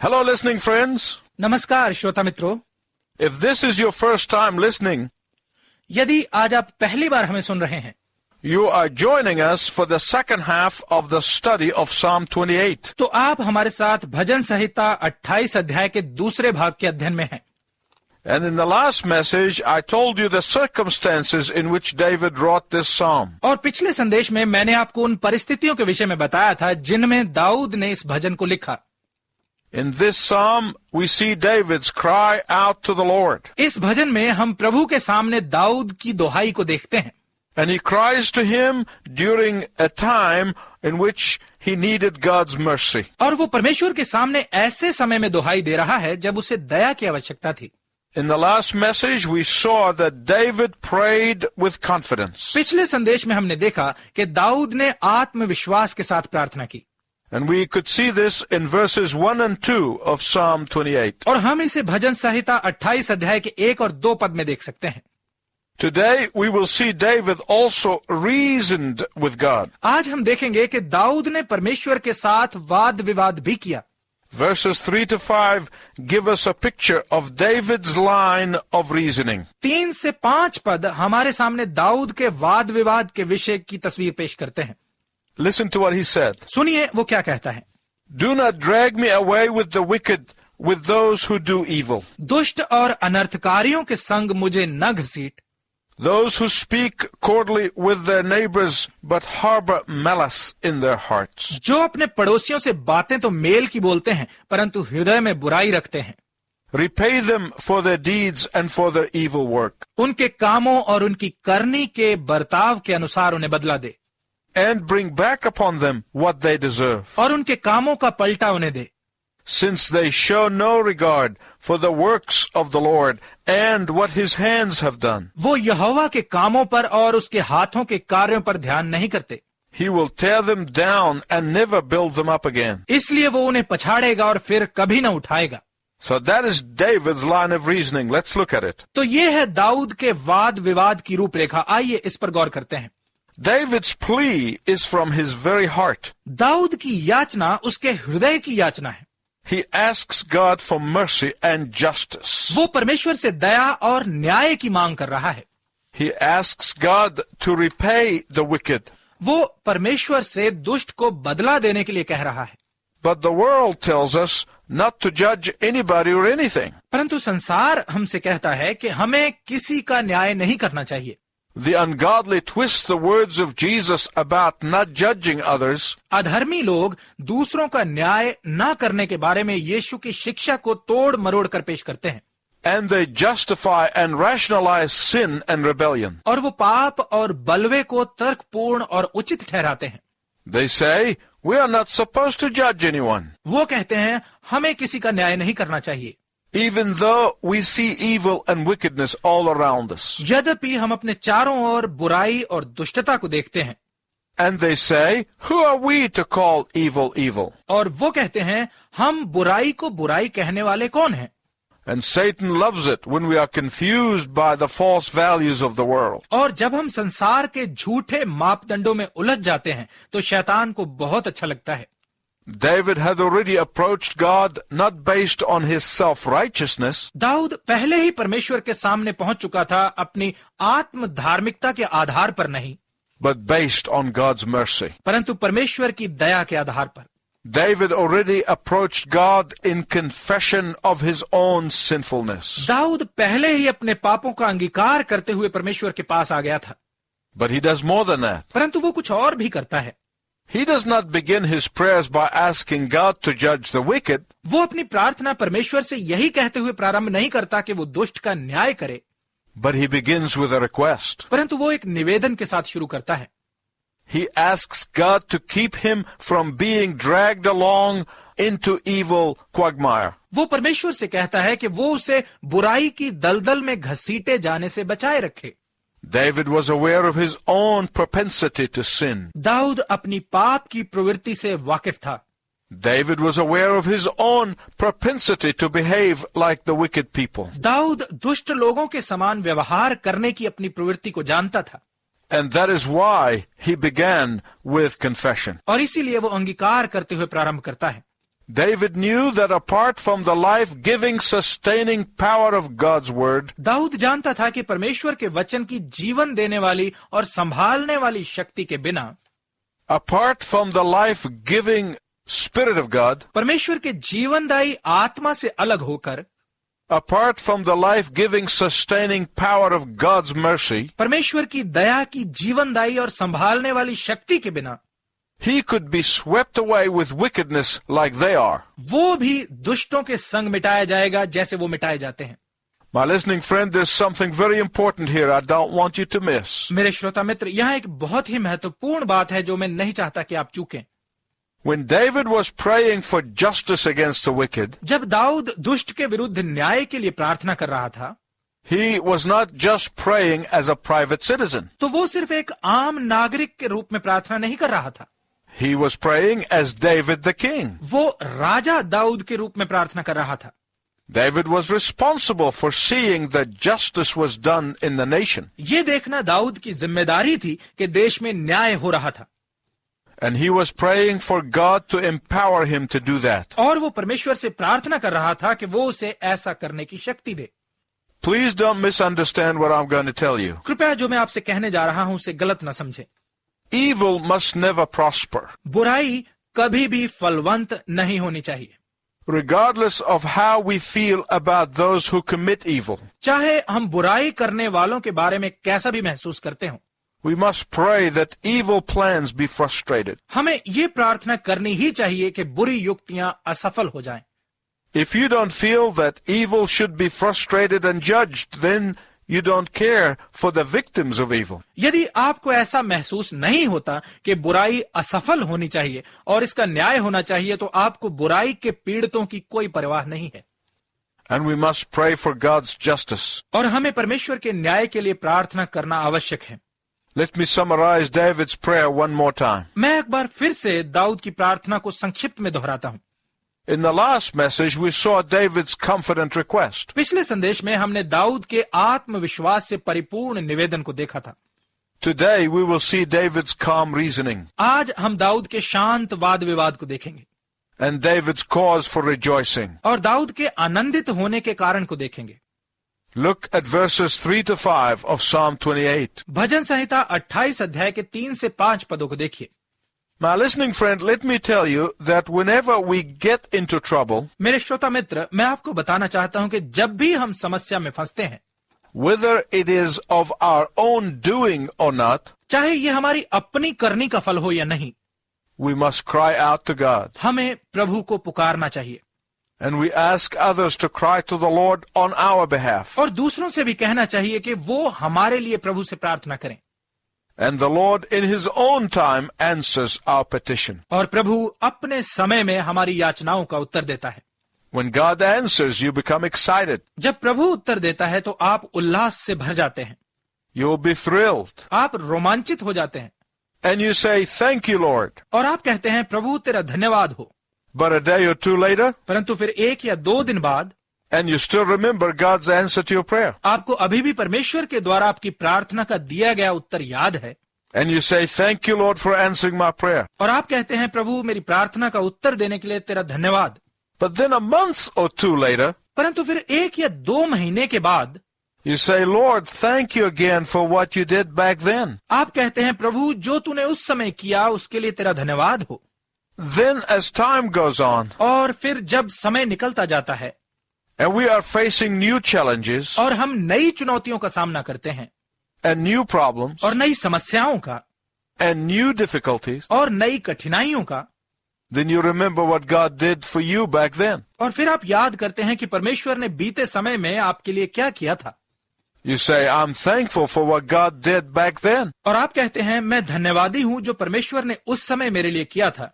Hello, listening friends. नमस्कार श्रोता मित्रों। If this is your first time listening, यदि आज आप पहली बार हमें सुन रहे हैं, you are joining us for the second half of the study of Psalm 28. तो आप हमारे साथ भजन संहिता 28 अध्याय के दूसरे भाग के अध्ययन में हैं। And in the last message, I told you the circumstances in which David wrote this psalm. और पिछले संदेश में मैंने आपको उन परिस्थितियों के विषय में बताया था जिनमें दाऊद ने इस भजन को लिखा। In this psalm, we see David's cry out to the Lord. इस भजन में हम प्रभु के सामने दाऊद की दोहाई को देखते हैं। And he cries to him during a time in which he needed God's mercy. और वो परमेश्वर के सामने ऐसे समय में दोहाई दे रहा है जब उसे दया की आवश्यकता थी। In the last message, we saw that David prayed with confidence. पिछले संदेश में हमने देखा कि दाऊद ने आत्मविश्वास के साथ प्रार्थना की। And we could see this in verses 1 and 2 of Psalm 28. और हम इसे भजन संहिता 28 अध्याय के 1 और 2 पद में देख सकते हैं। Today we will see David also reasoned with God. आज हम देखेंगे कि दाऊद ने परमेश्वर के साथ वाद विवाद भी किया। Verses 3 to 5 give us a picture of David's line of reasoning. 3 से 5 पद हमारे सामने दाऊद के वाद विवाद के विषय की तस्वीर पेश करते हैं। Listen to what he said. सुनिए वो क्या कहता है। Do not drag me away with the wicked, with those who do evil. दुष्ट और अनर्थकारियों के संग मुझे न घसीट। Those who speak coldly with their neighbors, but harbor malice in their hearts. जो अपने पड़ोसियों से बातें तो मेल की बोलते हैं परंतु हृदय में बुराई रखते हैं। Repay them for their deeds and for their evil work. उनके कामों और उनकी करनी के बर्ताव के अनुसार उन्हें बदला दे। And bring back upon them what they deserve. और उनके कामों का पलटा उन्हें दे। Since they show no regard for the works of the Lord and what his hands have done. वो यहोवा के कामों पर और उसके हाथों के कार्यों पर ध्यान नहीं करते। He will tear them down and never build them up again. इसलिए वो उन्हें पछाड़ेगा और फिर कभी न उठाएगा। So that is David's line of reasoning. Let's look at it. तो ये है दाऊद के वाद विवाद की रूपरेखा। आइए इस पर गौर करते हैं। David's plea is from his very heart. Dawood की याचना उसके हृदय की याचना है। He asks God for mercy and justice. वो परमेश्वर से दया और न्याय की मांग कर रहा है। He asks God to repay the wicked. वो परमेश्वर से दुष्ट को बदला देने के लिए कह रहा है। But the world tells us not to judge anybody or anything. परंतु संसार हमसे कहता है कि हमें किसी का न्याय नहीं करना चाहिए। The ungodly twist the words of Jesus about not judging others. अधर्मी लोग दूसरों का न्याय न करने के बारे में यीशु की शिक्षा को तोड़ मरोड़ कर पेश करते हैं। And they justify and rationalize sin and rebellion. और वो पाप और बलवे को तर्कपूर्ण और उचित ठहराते हैं। They say, we are not supposed to judge anyone. वो कहते हैं हमें किसी का न्याय नहीं करना चाहिए। Even though we see evil and wickedness all around us. यद्यपि हम अपने चारों ओर बुराई और दुष्टता को देखते हैं। And they say, who are we to call evil evil? और वो कहते हैं हम बुराई को बुराई कहने वाले कौन हैं? And Satan loves it when we are confused by the false values of the world. और जब हम संसार के झूठे मापदंडों में उलझ जाते हैं तो शैतान को बहुत अच्छा लगता है। David had already approached God not based on his self-righteousness. Dawood पहले ही परमेश्वर के सामने पहुंच चुका था अपनी आत्म धार्मिकता के आधार पर नहीं, but based on God's mercy. परंतु परमेश्वर की दया के आधार पर। David already approached God in confession of his own sinfulness. Dawood पहले ही अपने पापों का अंगीकार करते हुए परमेश्वर के पास आ गया था। But he does more than that. परंतु वो कुछ और भी करता है। He does not begin his prayers by asking God to judge the wicked. वो अपनी प्रार्थना परमेश्वर से यही कहते हुए प्रारंभ नहीं करता कि वो दुष्ट का न्याय करे, But he begins with a request. परंतु वो एक निवेदन के साथ शुरू करता है। He asks God to keep him from being dragged along into evil quagmire. वो परमेश्वर से कहता है कि वो उसे बुराई की दलदल में घसीटे जाने से बचाए रखे। David was aware of his own propensity to sin. Dawood अपनी पाप की प्रवृत्ति से वाकिफ था। David was aware of his own propensity to behave like the wicked people. Dawood दुष्ट लोगों के समान व्यवहार करने की अपनी प्रवृत्ति को जानता था। And that is why he began with confession. और इसीलिए वो अंगीकार करते हुए प्रारंभ करता है। David knew that apart from the life-giving, sustaining power of God's word, Dawood जानता था कि परमेश्वर के वचन की जीवन देने वाली और संभालने वाली शक्ति के बिना, apart from the life-giving Spirit of God, परमेश्वर के जीवनदायी आत्मा से अलग होकर, apart from the life-giving, sustaining power of God's mercy, परमेश्वर की दया की जीवनदायी और संभालने वाली शक्ति के बिना, he could be swept away with wickedness like they are. वो भी दुष्टों के संग मिटाया जाएगा जैसे वो मिटाए जाते हैं। My listening friend, there's something very important here I don't want you to miss. मेरे श्रोता मित्र, यहाँ एक बहुत ही महत्वपूर्ण बात है जो मैं नहीं चाहता कि आप चूकें। When David was praying for justice against the wicked, जब दाऊद दुष्ट के विरुद्ध न्याय के लिए प्रार्थना कर रहा था, he was not just praying as a private citizen. तो वो सिर्फ एक आम नागरिक के रूप में प्रार्थना नहीं कर रहा था, He was praying as David the king. वो राजा दाऊद के रूप में प्रार्थना कर रहा था। David was responsible for seeing that justice was done in the nation. ये देखना दाऊद की जिम्मेदारी थी कि देश में न्याय हो रहा था, And he was praying for God to empower him to do that. और वो परमेश्वर से प्रार्थना कर रहा था कि वो उसे ऐसा करने की शक्ति दे। Please don't misunderstand what I'm going to tell you. कृपया जो मैं आपसे कहने जा रहा हूं उसे गलत न समझे। Evil must never prosper, बुराई कभी भी फलवंत नहीं होनी चाहिए, regardless of how we feel about those who commit evil. चाहे हम बुराई करने वालों के बारे में कैसा भी महसूस करते हो। We must pray that evil plans be frustrated. हमें ये प्रार्थना करनी ही चाहिए कि बुरी युक्तियां असफल हो जाएं। If you don't feel that evil should be frustrated and judged, then you don't care for the victims of evil. यदि आपको ऐसा महसूस नहीं होता कि बुराई असफल होनी चाहिए और इसका न्याय होना चाहिए, तो आपको बुराई के पीड़ितों की कोई परवाह नहीं है। And we must pray for God's justice. और हमें परमेश्वर के न्याय के लिए प्रार्थना करना आवश्यक है। Let me summarize David's prayer one more time. मैं एक बार फिर से दाऊद की प्रार्थना को संक्षिप्त में दोहराता हूं। In the last message, we saw David's confident request. पिछले संदेश में हमने दाऊद के आत्मविश्वास से परिपूर्ण निवेदन को देखा था। Today, we will see David's calm reasoning आज हम दाऊद के शांत वाद विवाद को देखेंगे and David's cause for rejoicing. और दाऊद के आनंदित होने के कारण को देखेंगे। Look at verses 3 to 5 of Psalm 28. भजन संहिता 28 अध्याय के 3 से 5 पदों को देखिए। My listening friend, let me tell you that whenever we get into trouble, मेरे श्रोता मित्र, मैं आपको बताना चाहता हूं कि जब भी हम समस्या में फंसते हैं, whether it is of our own doing or not, चाहे ये हमारी अपनी करनी का फल हो या नहीं, we must cry out to God. हमें प्रभु को पुकारना चाहिए And we ask others to cry to the Lord on our behalf. और दूसरों से भी कहना चाहिए कि वो हमारे लिए प्रभु से प्रार्थना करें। And the Lord in His own time answers our petition. और प्रभु अपने समय में हमारी याचनाओं का उत्तर देता है। When God answers, you become excited. जब प्रभु उत्तर देता है तो आप उल्लास से भर जाते हैं, You'll be thrilled. आप रोमांचित हो जाते हैं And you say, thank you, Lord. और आप कहते हैं प्रभु तेरा धन्यवाद हो। But a day or two later, परंतु फिर 1 या 2 दिन बाद and you still remember God's answer to your prayer. आपको अभी भी परमेश्वर के द्वारा आपकी प्रार्थना का दिया गया उत्तर याद है And you say, thank you, Lord, for answering my prayer. और आप कहते हैं प्रभु मेरी प्रार्थना का उत्तर देने के लिए तेरा धन्यवाद। But then a month or two later, परंतु फिर 1 या 2 महीने के बाद you say, Lord, thank you again for what you did back then. आप कहते हैं प्रभु जो तूने उस समय किया उसके लिए तेरा धन्यवाद हो। Then as time goes on, और फिर जब समय निकलता जाता है and we are facing new challenges और हम नई चुनौतियों का सामना करते हैं and new problems और नई समस्याओं का and new difficulties, और नई कठिनाइयों का, then you remember what God did for you back then. और फिर आप याद करते हैं कि परमेश्वर ने बीते समय में आपके लिए क्या किया था। You say, I'm thankful for what God did back then. और आप कहते हैं मैं धन्यवादी हूं जो परमेश्वर ने उस समय मेरे लिए किया था।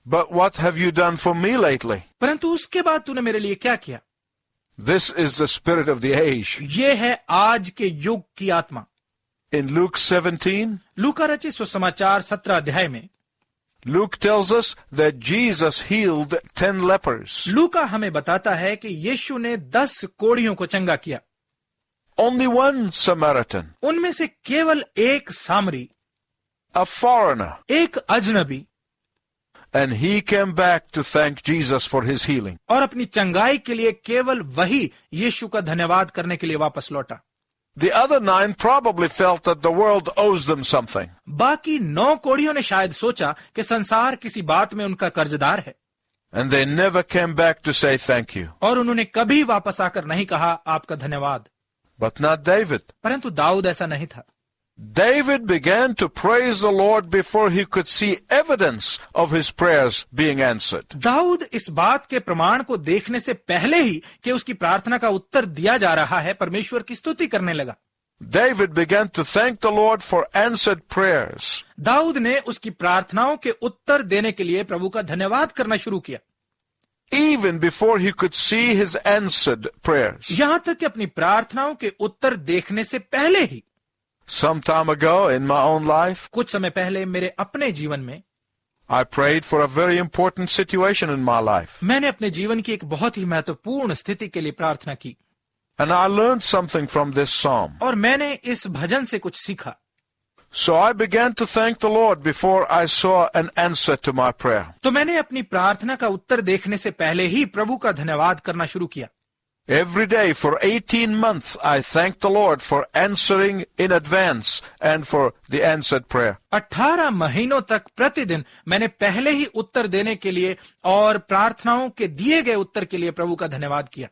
But what have you done for me lately? परंतु उसके बाद तूने मेरे लिए क्या किया। This is the spirit of the age. ये है आज के युग की आत्मा। In Luke 17, लूका रचित सुसमाचार 17 अध्याय में Luke tells us that Jesus healed 10 lepers. लूका हमें बताता है कि यीशु ने 10 कोढ़ियों को चंगा किया। Only one Samaritan, उनमें से केवल एक सामरी, a foreigner, एक अजनबी, and he came back to thank Jesus for his healing. और अपनी चंगाई के लिए केवल वही यीशु का धन्यवाद करने के लिए वापस लौटा। The other 9 probably felt that the world owes them something. बाकी 9 कोढ़ियों ने शायद सोचा कि संसार किसी बात में उनका कर्जदार है, And they never came back to say thank you. और उन्होंने कभी वापस आकर नहीं कहा आपका धन्यवाद। But not David. परंतु दाऊद ऐसा नहीं था। David began to praise the Lord before he could see evidence of his prayers being answered. Dawood इस बात के प्रमाण को देखने से पहले ही कि उसकी प्रार्थना का उत्तर दिया जा रहा है, परमेश्वर की स्तुति करने लगा। David began to thank the Lord for answered prayers. Dawood ने उसकी प्रार्थनाओं के उत्तर देने के लिए प्रभु का धन्यवाद करना शुरू किया, Even before he could see his answered prayers. यहां तक कि अपनी प्रार्थनाओं के उत्तर देखने से पहले ही। Some time ago in my own life, कुछ समय पहले मेरे अपने जीवन में I prayed for a very important situation in my life. मैंने अपने जीवन की एक बहुत ही महत्वपूर्ण स्थिति के लिए प्रार्थना की, And I learned something from this psalm. और मैंने इस भजन से कुछ सीखा। So I began to thank the Lord before I saw an answer to my prayer. तो मैंने अपनी प्रार्थना का उत्तर देखने से पहले ही प्रभु का धन्यवाद करना शुरू किया। Every day for 18 months, I thanked the Lord for answering in advance and for the answered prayer. 18 महीनों तक प्रतिदिन मैंने पहले ही उत्तर देने के लिए और प्रार्थनाओं के दिए गए उत्तर के लिए प्रभु का धन्यवाद किया।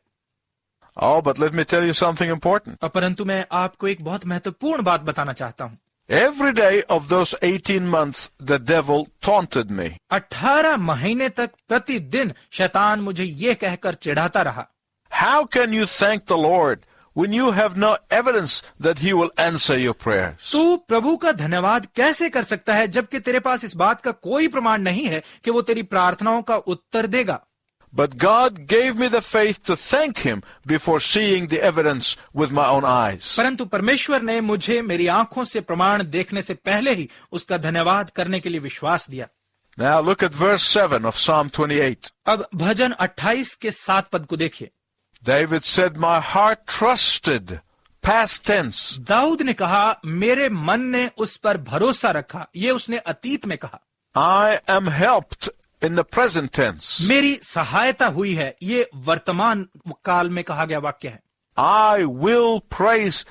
Oh, but let me tell you something important. परंतु मैं आपको एक बहुत महत्वपूर्ण बात बताना चाहता हूं। Every day of those 18 months, the devil taunted me. 18 महीने तक प्रतिदिन शैतान मुझे ये कहकर चिढ़ाता रहा, How can you thank the Lord when you have no evidence that he will answer your prayers? तू प्रभु का धन्यवाद कैसे कर सकता है जबकि तेरे पास इस बात का कोई प्रमाण नहीं है कि वो तेरी प्रार्थनाओं का उत्तर देगा। But God gave me the faith to thank him before seeing the evidence with my own eyes. परंतु परमेश्वर ने मुझे मेरी आंखों से प्रमाण देखने से पहले ही उसका धन्यवाद करने के लिए विश्वास दिया। Now look at verse 7 of Psalm 28. अब भजन 28 के 7 पद को देखिए। David said, my heart trusted, past tense. Dawood ने कहा मेरे मन ने उस पर भरोसा रखा, ये उसने अतीत में कहा। I am helped in the present tense. मेरी सहायता हुई है, ये वर्तमान काल में कहा गया वाक्य है। I will praise,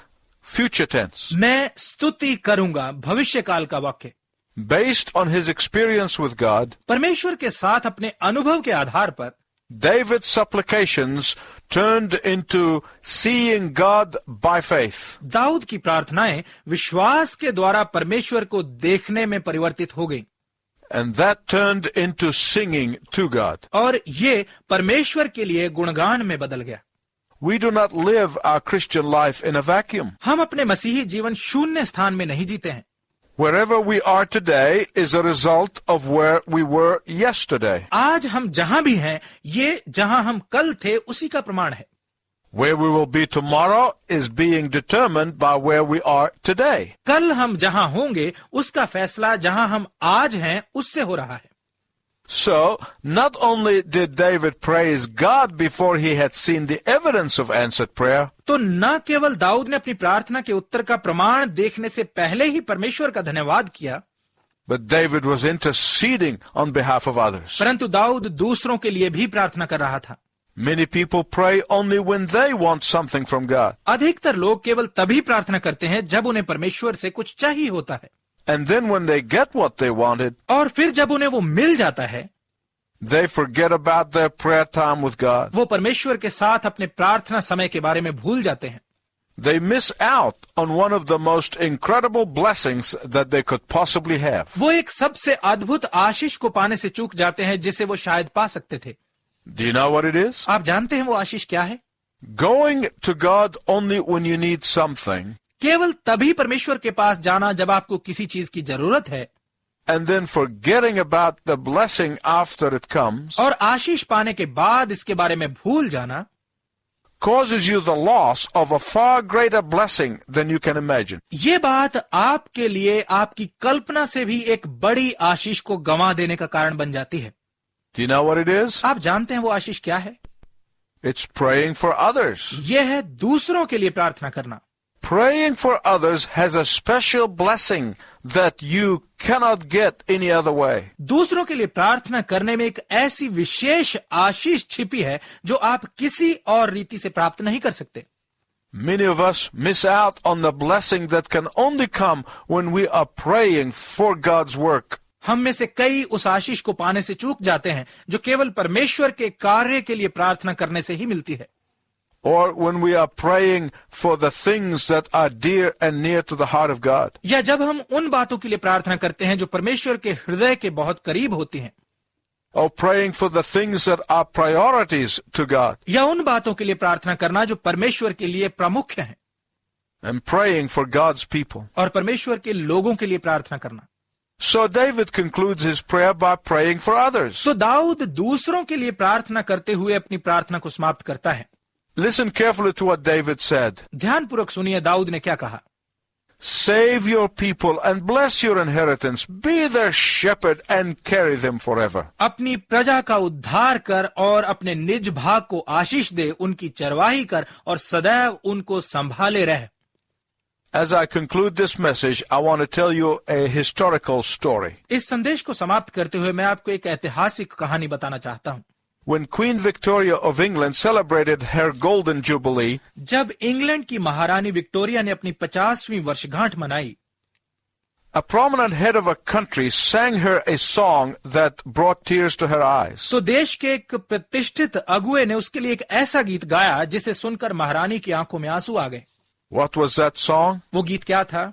future tense. मैं स्तुति करूंगा, भविष्य काल का वाक्य। Based on his experience with God, परमेश्वर के साथ अपने अनुभव के आधार पर David's supplications turned into seeing God by faith. Dawood की प्रार्थनाएं विश्वास के द्वारा परमेश्वर को देखने में परिवर्तित हो गईं, And that turned into singing to God. और ये परमेश्वर के लिए गुणगान में बदल गया। We do not live our Christian life in a vacuum. हम अपने मसीही जीवन शून्य स्थान में नहीं जीते हैं। Wherever we are today is a result of where we were yesterday. आज हम जहां भी हैं, ये जहां हम कल थे उसी का प्रमाण है। Where we will be tomorrow is being determined by where we are today. कल हम जहां होंगे उसका फैसला जहां हम आज हैं उससे हो रहा है। So, not only did David praise God before he had seen the evidence of answered prayer, तो न केवल दाऊद ने अपनी प्रार्थना के उत्तर का प्रमाण देखने से पहले ही परमेश्वर का धन्यवाद किया, but David was interceding on behalf of others. परंतु दाऊद दूसरों के लिए भी प्रार्थना कर रहा था। Many people pray only when they want something from God. अधिकतर लोग केवल तभी प्रार्थना करते हैं जब उन्हें परमेश्वर से कुछ चाहिए होता है, And then when they get what they wanted, और फिर जब उन्हें वो मिल जाता है, they forget about their prayer time with God. वो परमेश्वर के साथ अपने प्रार्थना समय के बारे में भूल जाते हैं। They miss out on one of the most incredible blessings that they could possibly have. वो एक सबसे अद्भुत आशीष को पाने से चूक जाते हैं जिसे वो शायद पा सकते थे। Do you know what it is? आप जानते हैं वो आशीष क्या है? Going to God only when you need something, केवल तभी परमेश्वर के पास जाना जब आपको किसी चीज की जरूरत है, and then forgetting about the blessing after it comes, और आशीष पाने के बाद इसके बारे में भूल जाना, causes you the loss of a far greater blessing than you can imagine. ये बात आपके लिए आपकी कल्पना से भी एक बड़ी आशीष को गंवा देने का कारण बन जाती है। Do you know what it is? आप जानते हैं वो आशीष क्या है? It's praying for others. यह है दूसरों के लिए प्रार्थना करना। Praying for others has a special blessing that you cannot get any other way. दूसरों के लिए प्रार्थना करने में एक ऐसी विशेष आशीष छिपी है जो आप किसी और रीति से प्राप्त नहीं कर सकते। Many of us miss out on the blessing that can only come when we are praying for God's work. हम में से कई उस आशीष को पाने से चूक जाते हैं जो केवल परमेश्वर के कार्य के लिए प्रार्थना करने से ही मिलती है, Or when we are praying for the things that are dear and near to the heart of God. या जब हम उन बातों के लिए प्रार्थना करते हैं जो परमेश्वर के हृदय के बहुत करीब होती हैं, Or praying for the things that are priorities to God. या उन बातों के लिए प्रार्थना करना जो परमेश्वर के लिए प्रमुख हैं, And praying for God's people. और परमेश्वर के लोगों के लिए प्रार्थना करना। So David concludes his prayer by praying for others. तो दाऊद दूसरों के लिए प्रार्थना करते हुए अपनी प्रार्थना को समाप्त करता है। Listen carefully to what David said. ध्यानपूर्वक सुनिए दाऊद ने क्या कहा। Save your people and bless your inheritance. Be their shepherd and carry them forever. अपनी प्रजा का उद्धार कर और अपने निज भाग को आशीष दे, उनकी चरवाही कर और सदैव उनको संभाले रह। As I conclude this message, I want to tell you a historical story. इस संदेश को समाप्त करते हुए मैं आपको एक ऐतिहासिक कहानी बताना चाहता हूँ। When Queen Victoria of England celebrated her Golden Jubilee, जब इंग्लैंड की महारानी विक्टोरिया ने अपनी 50वीं वर्षगांठ मनाई, a prominent head of a country sang her a song that brought tears to her eyes. तो देश के एक प्रतिष्ठित अगुए ने उसके लिए एक ऐसा गीत गाया जिसे सुनकर महारानी की आंखों में आंसू आ गए। What was that song? वो गीत क्या था?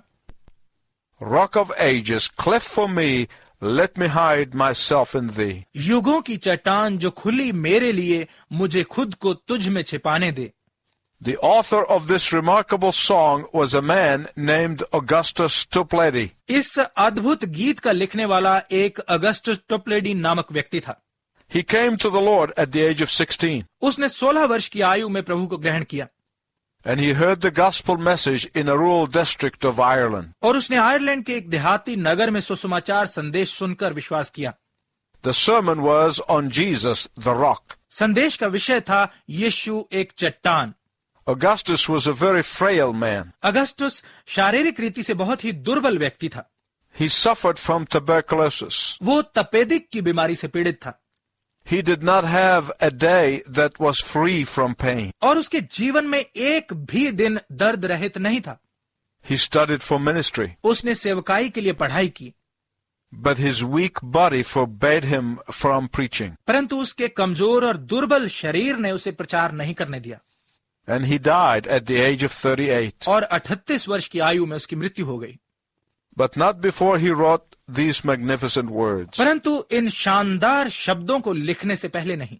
Rock of ages, cleft for me, let me hide myself in thee. युगों की चट्टान जो खुली मेरे लिए, मुझे खुद को तुझ में छिपाने दे। The author of this remarkable song was a man named Augustus Toplady. इस अद्भुत गीत का लिखने वाला एक अगस्टस टोप्लेडी नामक व्यक्ति था। He came to the Lord at the age of 16, उसने 16 वर्ष की आयु में प्रभु को ग्रहण किया and he heard the gospel message in a rural district of Ireland. और उसने आयरलैंड के एक देहाती नगर में सुसमाचार संदेश सुनकर विश्वास किया। The sermon was on Jesus, the rock. संदेश का विषय था यीशु एक चट्टान। Augustus was a very frail man. Augustus शारीरिक रीति से बहुत ही दुर्बल व्यक्ति था। He suffered from tuberculosis. वो तपेदिक की बीमारी से पीड़ित था He did not have a day that was free from pain. और उसके जीवन में एक भी दिन दर्द रहित नहीं था। He studied for ministry, उसने सेवकाई के लिए पढ़ाई की, but his weak body forbade him from preaching. परंतु उसके कमजोर और दुर्बल शरीर ने उसे प्रचार नहीं करने दिया And he died at the age of 38. और 38 वर्ष की आयु में उसकी मृत्यु हो गई। But not before he wrote these magnificent words. परंतु इन शानदार शब्दों को लिखने से पहले नहीं।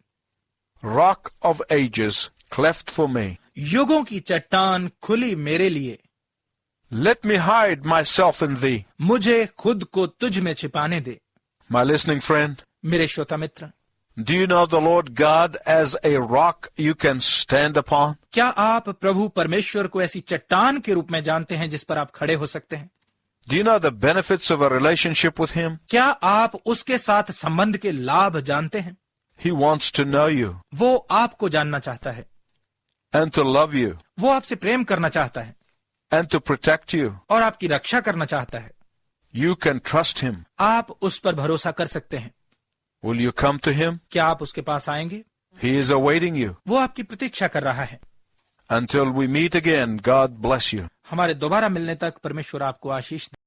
Rock of ages, cleft for me. युगों की चट्टान खुली मेरे लिए, Let me hide myself in thee. मुझे खुद को तुझ में छिपाने दे। My listening friend, मेरे श्रोता मित्र, do you know the Lord God as a rock you can stand upon? क्या आप प्रभु परमेश्वर को ऐसी चट्टान के रूप में जानते हैं जिस पर आप खड़े हो सकते हैं? Do you know the benefits of a relationship with him? क्या आप उसके साथ संबंध के लाभ जानते हैं? He wants to know you वो आपको जानना चाहता है, and to love you वो आपसे प्रेम करना चाहता है and to protect you. और आपकी रक्षा करना चाहता है। You can trust him. आप उस पर भरोसा कर सकते हैं। Will you come to him? क्या आप उसके पास आएंगे? He is awaiting you. वो आपकी प्रतीक्षा कर रहा है। Until we meet again, God bless you. हमारे दोबारा मिलने तक परमेश्वर आपको आशीष दे।